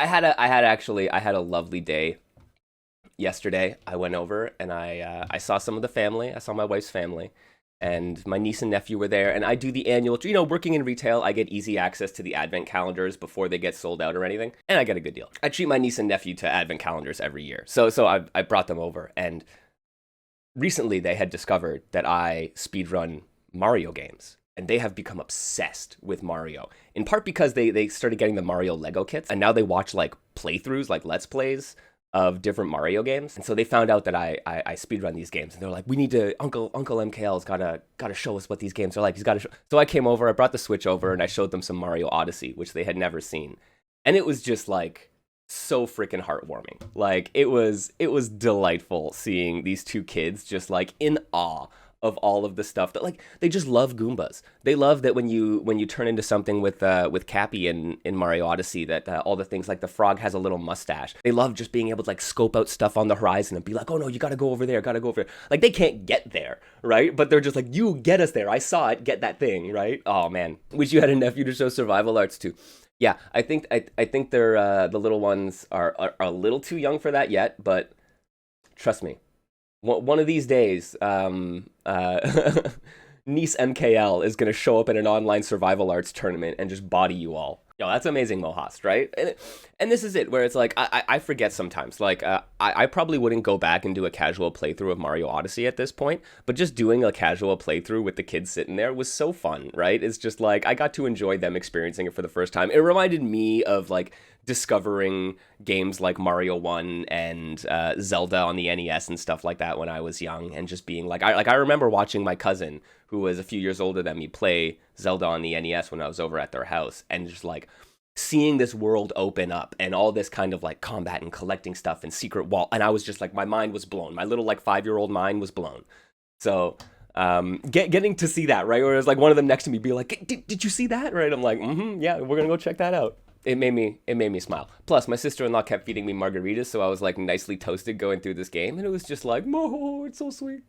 I had a lovely day yesterday. I went over and I saw some of the family. I saw my wife's family, and my niece and nephew were there. And I do the annual. You know, working in retail, I get easy access to the advent calendars before they get sold out or anything, and I get a good deal. I treat my niece and nephew to advent calendars every year. So I brought them over, and recently they had discovered that I speedrun Mario games. And they have become obsessed with Mario, in part because they started getting the Mario Lego kits, and now they watch like playthroughs, like Let's Plays of different Mario games. And so they found out that I speedrun these games, and they're like, we need to, Uncle MKL's gotta show us what these games are like. He's gotta show. So I came over, I brought the Switch over, and I showed them some Mario Odyssey, which they had never seen. And it was just like so freaking heartwarming. Like it was delightful seeing these two kids just like in awe of all of the stuff that, like, they just love Goombas. They love that when you turn into something with Cappy in Mario Odyssey, that all the things like the frog has a little mustache. They love just being able to like scope out stuff on the horizon and be like, oh no, you gotta go over there, gotta go over there. Like, they can't get there, right? But they're just like, you get us there. I saw it. Get that thing, right? Oh man, wish you had a nephew to show survival arts to. Yeah, I think they're the little ones are a little too young for that yet, but trust me, one of these days, niece MKL is gonna show up in an online survival arts tournament and just body you all. Yo, that's amazing, Mohast, right? And this is it, where it's like, I forget sometimes. Like, I probably wouldn't go back and do a casual playthrough of Mario Odyssey at this point, but just doing a casual playthrough with the kids sitting there was so fun, right? It's just like, I got to enjoy them experiencing it for the first time. It reminded me of, like, discovering games like Mario 1 and Zelda on the NES and stuff like that when I was young, and just being like, I remember watching my cousin, who was a few years older than me, play Zelda on the NES when I was over at their house, and just like seeing this world open up and all this kind of like combat and collecting stuff and secret wall, and I was just like, my mind was blown. My little like 5-year-old mind was blown. So getting to see that, right, where it was like one of them next to me be like, did you see that, right? I'm like, yeah, we're gonna go check that out. It made me smile. Plus, my sister-in-law kept feeding me margaritas, so I was like nicely toasted going through this game, and it was just like, oh, it's so sweet.